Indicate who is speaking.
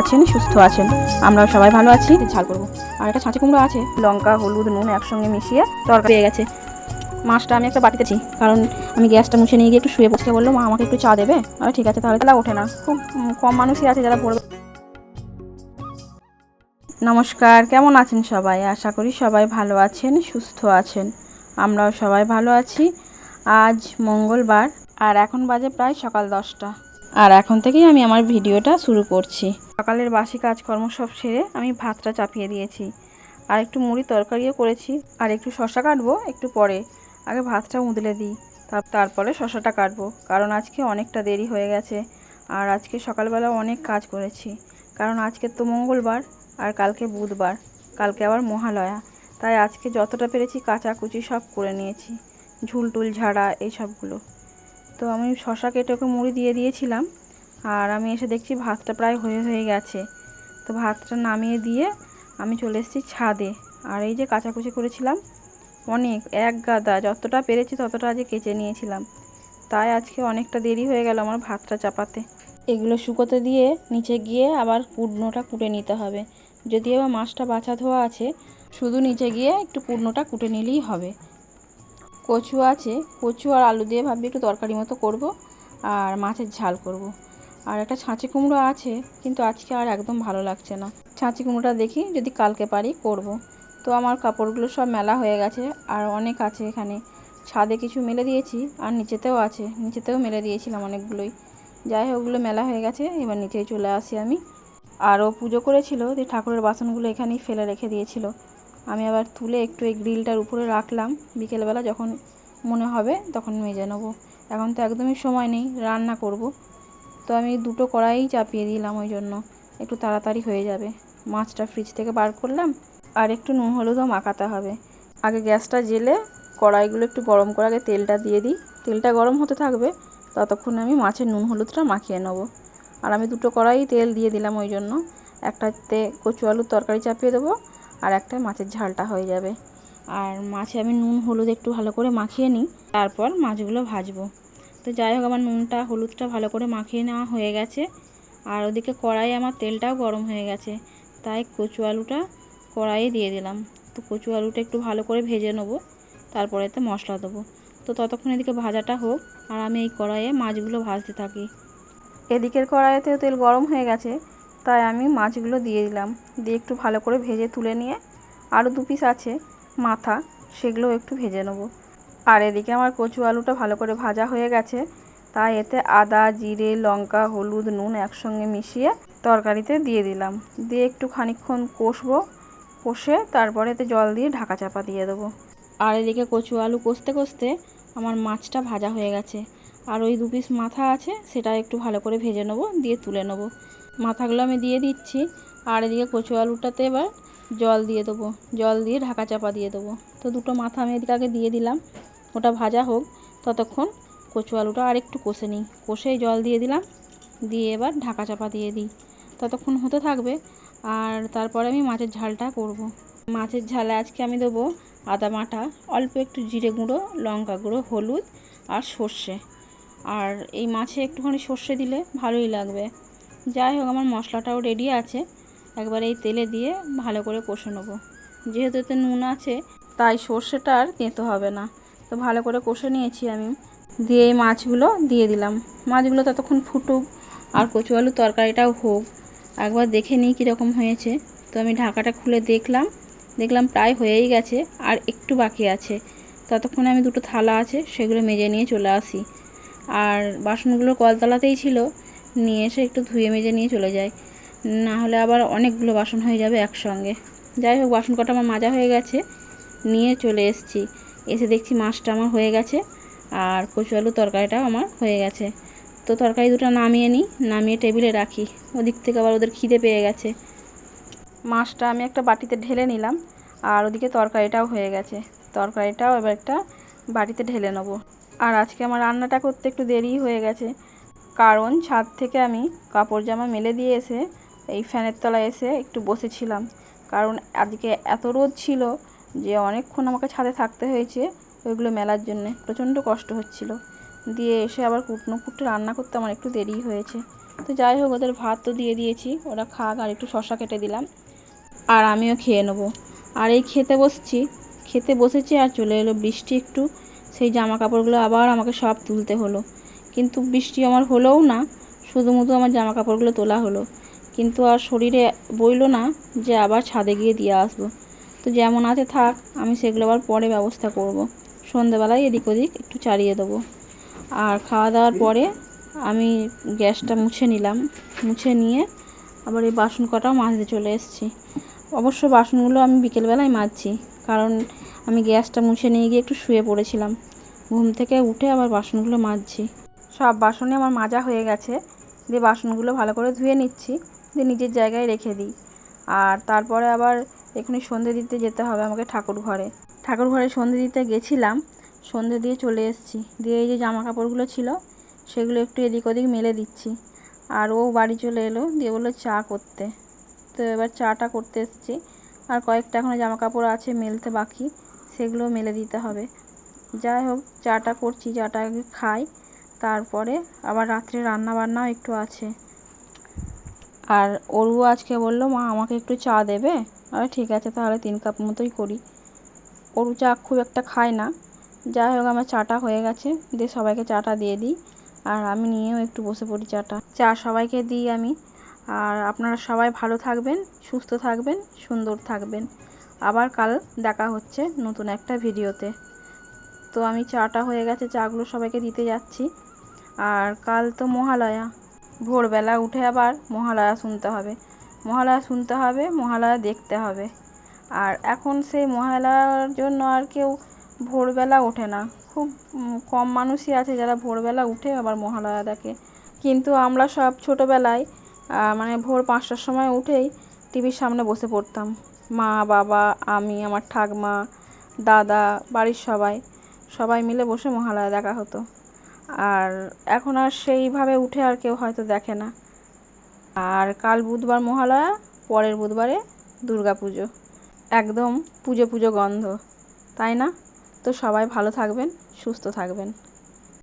Speaker 1: আছেন, সুস্থ আছেন। আমরাও সবাই ভালো আছি। ঝাল করবো। আর একটা ছাঁচে কুমড়ো আছে, লঙ্কা হলুদ নুন একসঙ্গে মিশিয়ে তরকারি পেয়ে গেছে। মাছটা আমি একটা বাটিতেছি, কারণ আমি গ্যাসটা মুছে নিয়ে গিয়ে একটু শুয়ে পড়তে বললো, মা আমাকে একটু চা দেবে। আর ঠিক আছে, তাহলে ওঠে না, খুব কম মানুষই আছে যারা পড়বে। নমস্কার, কেমন আছেন সবাই? আশা করি সবাই ভালো আছেন, সুস্থ আছেন। আমরাও সবাই ভালো আছি। আজ মঙ্গলবার, আর এখন বাজে প্রায় সকাল 10টা। আর এখন থেকেই আমি আমার ভিডিওটা শুরু করছি। সকালের বাসি কাজকর্ম সব সেরে আমি ভাতটা চাপিয়ে দিয়েছি, আর একটু মুড়ি তরকারিও করেছি, আর একটু শসা কাটবো একটু পরে। আগে ভাতটা উঁদলে দিই, তারপরে শসাটা কাটবো, কারণ আজকে অনেকটা দেরি হয়ে গেছে। আর আজকে সকালবেলা অনেক কাজ করেছি, কারণ আজকে তো মঙ্গলবার, আর কালকে বুধবার, কালকে আবার মহালয়া। তাই আজকে যতটা পেরেছি কাচাকুচি সব করে নিয়েছি, ঝুলটুল ঝাড়া এই সবগুলো। তো আমি শসা কেটে ওকে মুড়ি দিয়ে দিয়েছিলাম, আর আমি এসে দেখছি ভাতটা প্রায় হয়ে গেছে। তো ভাতটা নামিয়ে দিয়ে আমি চলে এসেছি ছাদে। আর এই যে কাচাকুচি করেছিলাম অনেক, এক গাদা, যতটা পেরেছি ততটা আজকে কেচে নিয়েছিলাম। তাই আজকে অনেকটা দেরি হয়ে গেল আমার ভাতটা চাপাতে। এগুলো শুকোতে দিয়ে নিচে গিয়ে আবার কুটনোটা কুটে নিতে হবে। যদি আবার মাছটা বাছা ধোয়া আছে, শুধু নিচে গিয়ে একটু কুটনোটা কুটে নিলেই হবে। কচু আছে, কচু আর আলু দিয়ে ভাবছি একটু তরকারি মতো করব, আর মাছের ঝাল করব। আর একটা ছাঁচি কুমড়ো আছে, কিন্তু আজকে আর একদম ভালো লাগছে না। ছাঁচি কুমড়োটা দেখি যদি কালকে পারি করব। তো আমার কাপড়গুলো সব মেলা হয়ে গেছে, আর অনেক আছে এখানে। ছাদে কিছু মেলে দিয়েছি, আর নিচেতেও আছে, নিচেতেও মেলে দিয়েছিলাম অনেকগুলোই। যাই হোক, ওগুলো মেলা হয়ে গেছে, এবার নিচেই চলে আসি আমি। আরও পুজো করেছিল, যে ঠাকুরের বাসনগুলো এখানেই ফেলে রেখে দিয়েছিল। আমি আবার তুলে একটু এই গ্রিলটার উপরে রাখলাম, বিকেলবেলা যখন মনে হবে তখন মেজে নেবো। এখন তো একদমই সময় নেই, রান্না করব। তো আমি দুটো কড়াই চাপিয়ে দিলাম, ওই জন্য একটু তাড়াতাড়ি হয়ে যাবে। মাছটা ফ্রিজ থেকে বার করলাম, আর একটু নুন হলুদও মাখাতে হবে। আগে গ্যাসটা জ্বেলে কড়াইগুলো একটু গরম করে আগে তেলটা দিয়ে দিই। তেলটা গরম হতে থাকবে, ততক্ষণে আমি মাছের নুন হলুদটা মাখিয়ে নেবো। আর আমি দুটো কড়াই তেল দিয়ে দিলাম, ওই জন্য একটাতে কচু আলুর তরকারি চাপিয়ে দেবো, আর একটা মাছের ঝালটা হয়ে যাবে। আর মাছে আমি নুন হলুদ একটু ভালো করে মাখিয়ে নিই, তারপর মাছগুলো ভাজবো। তো যাই হোক, আমার নুনটা হলুদটা ভালো করে মাখিয়ে নেওয়া হয়ে গেছে। আর ওদিকে কড়াইয়ে আমার তেলটাও গরম হয়ে গেছে, তাই কচু আলুটা কড়াইয়ে দিয়ে দিলাম। তো কচু আলুটা একটু ভালো করে ভেজে নেবো, তারপরে এতে মশলা দেবো। তো ততক্ষণ এদিকে ভাজাটা হোক, আর আমি এই কড়াইয়ে মাছগুলো ভাজতে থাকি। এদিকের কড়াইতেও তেল গরম হয়ে গেছে, তাই আমি মাছগুলো দিয়ে দিলাম। দিয়ে একটু ভালো করে ভেজে তুলে নিয়ে আরও 2 পিস আছে মাথা, সেগুলোও একটু ভেজে নেবো। আর এদিকে আমার কচু আলুটা ভালো করে ভাজা হয়ে গেছে, তাই এতে আদা জিরে লঙ্কা হলুদ নুন একসঙ্গে মিশিয়ে তরকারিতে দিয়ে দিলাম। দিয়ে একটু খানিকক্ষণ কষবো, কষে তারপরে এতে জল দিয়ে ঢাকা চাপা দিয়ে দেবো। আর এদিকে কচু আলু কষতে কষতে আমার মাছটা ভাজা হয়ে গেছে। আর ওই 2 পিস মাথা আছে, সেটা একটু ভালো করে ভেজে নেবো, দিয়ে তুলে নেবো। মাথাগুলো আমি দিয়ে দিচ্ছি, আর এদিকে কচু আলুটাতে এবার জল দিয়ে দেবো, জল দিয়ে ঢাকা চাপা দিয়ে দেবো। তো দুটো মাথা আমি এদিকে আগে দিয়ে দিলাম, ওটা ভাজা হোক, ততক্ষণ কচু আলুটা আর একটু কষে নিই। কষেই জল দিয়ে দিলাম, দিয়ে এবার ঢাকা চাপা দিয়ে দিই, ততক্ষণ হতে থাকবে। আর তারপরে আমি মাছের ঝালটা করব। মাছের ঝালে আজকে আমি দেবো আদা বাটা, অল্প একটু জিরে গুঁড়ো লঙ্কা গুঁড়ো হলুদ আর সর্ষে। আর এই মাছে একটুখানি সর্ষে দিলে ভালোই লাগবে। যাই হোক, আমার মশলাটাও রেডি আছে, একবার এই তেলে দিয়ে ভালো করে কষে নেবো। যেহেতু এতে নুন আছে, তাই সর্ষেটা আর তেঁতো হবে না। তো ভালো করে কষে নিয়েছি আমি, দিয়ে এই মাছগুলো দিয়ে দিলাম। মাছগুলো ততক্ষণ ফুটুক, আর কচু আলুর তরকারিটাও হোক, একবার দেখে নিই কীরকম হয়েছে। তো আমি ঢাকাটা খুলে দেখলাম প্রায় হয়েই গেছে, আর একটু বাকি আছে। ততক্ষণে আমি দুটো থালা আছে, সেগুলো মেজে নিয়ে চলে আসি। আর বাসনগুলো কলতলাতেই ছিল, নিয়ে এসে একটু ধুয়ে মেজে নিয়ে চলে যাই, না হলে আবার অনেকগুলো বাসন হয়ে যাবে একসঙ্গে। যাই হোক, বাসন কটা আমার মাজা হয়ে গেছে, নিয়ে চলে এসেছি। এসে দেখছি মাছটা আমার হয়ে গেছে, আর কচু আলুর তরকারিটাও আমার হয়ে গেছে। তো তরকারি দুটো নামিয়ে নিই, নামিয়ে টেবিলে রাখি। ওদিক থেকে আবার ওদের খিদে পেয়ে গেছে। মাছটা আমি একটা বাটিতে ঢেলে নিলাম, আর ওদিকে তরকারিটাও হয়ে গেছে। তরকারিটাও এবার একটা বাটিতে ঢেলে নেবো। আর আজকে আমার রান্নাটা করতে একটু দেরিই হয়ে গেছে, কারণ ছাদ থেকে আমি কাপড় জামা মেলে দিয়ে এসে এই ফ্যানের তলায় এসে একটু বসেছিলাম। কারণ আজকে এত রোদ ছিল যে অনেকক্ষণ আমাকে ছাদে থাকতে হয়েছে ওইগুলো মেলার জন্যে, প্রচণ্ড কষ্ট হচ্ছিল। দিয়ে এসে আবার কুটনো কুটে রান্না করতে আমার একটু দেরি হয়েছে। তো যাই হোক, ওদের ভাত তো দিয়ে দিয়েছি, ওরা খাক, আর একটু শশা কেটে দিলাম, আর আমিও খেয়ে নেবো। আর এই খেতে বসেছি আর চলে এলো বৃষ্টি একটু। সেই জামা কাপড়গুলো আবার আমাকে সব তুলতে হলো, কিন্তু বৃষ্টি আমার হলোও না, শুধুমুধু আমার জামা কাপড়গুলো তোলা হলো, কিন্তু আর শরীরে বইলো না যে আবার ছাদে গিয়ে দিয়ে আসবো। তো যেমন আছে থাক, আমি সেগুলো আবার পরে ব্যবস্থা করব। সন্ধেবেলায় এদিক ওদিক একটু চালিয়ে দেবো। আর খাওয়া দাওয়ার পরে আমি গ্যাসটা মুছে নিলাম, মুছে নিয়ে আবার এই বাসন কটাও মাজতে চলে এসেছি। অবশ্য বাসনগুলো আমি বিকেলবেলায় মাজছি, কারণ আমি গ্যাসটা মুছে নিয়ে গিয়ে একটু শুয়ে পড়েছিলাম। ঘুম থেকে উঠে আবার বাসনগুলো মাজছি। সব বাসনে আমার মাজা হয়ে গেছে, দিয়ে বাসনগুলো ভালো করে ধুয়ে নিচ্ছি, দিয়ে নিজের জায়গায় রেখে দিই। আর তারপরে আবার এখনই সন্ধে দিতে যেতে হবে আমাকে ঠাকুর ঘরে সন্ধে দিতে গেছিলাম, সন্ধে দিয়ে চলে এসেছি। দিয়ে এই যে জামা কাপড়গুলো ছিল সেগুলো একটু এদিক ওদিক মেলে দিচ্ছি। আর ও বাড়ি চলে এলো, দিয়ে বললো চা করতে। তো এবার চাটা করতে এসেছি। আর কয়েকটা এখনও জামা কাপড় আছে মেলতে বাকি, সেগুলো মেলে দিতে হবে। যাই হোক, চাটা করছি, চাটা আগে খাই, তারপরে আবার রাত্রে রান্না বান্নাও একটু আছে। আর ওরও আজকে বললো মা আমাকে একটু চা দেবে। আর ঠিক আছে, তাহলে 3 কাপ মতোই করি। ওরও চা খুব একটা খায় না। যাই হোক, আমার চাটা হয়ে গেছে, দিয়ে সবাইকে চাটা দিয়ে দিই, আর আমি নিয়েও একটু বসে পড়ি চা সবাইকে দিই আমি। আর আপনারা সবাই ভালো থাকবেন, সুস্থ থাকবেন, সুন্দর থাকবেন। আবার কাল দেখা হচ্ছে নতুন একটা ভিডিওতে। তো আমি চাটা হয়ে গেছে, চাগুলো সবাইকে দিতে যাচ্ছি। আর কাল তো মহালয়া, ভোরবেলা উঠে আবার মহালয়া শুনতে হবে, মহালয়া দেখতে হবে। আর এখন সেই মহালয়ার জন্য আর কেউ ভোরবেলা ওঠে না, খুব কম মানুষই আছে যারা ভোরবেলা উঠে আবার মহালয়া দেখে। কিন্তু আমরা সব ছোটোবেলায় মানে ভোর 5টার সময় উঠেই টিভির সামনে বসে পড়তাম, মা, বাবা, আমি, আমার ঠাকমা, দাদা, বাড়ির সবাই মিলে বসে মহালয়া দেখা হতো। আর এখন আর সেইভাবে উঠে আর কেউ হয়তো দেখে না। আর কাল বুধবার মহালয়া, পরের বুধবারে দুর্গাপুজো, একদম পুজো গন্ধ, তাই না? তো সবাই ভালো থাকবেন, সুস্থ থাকবেন।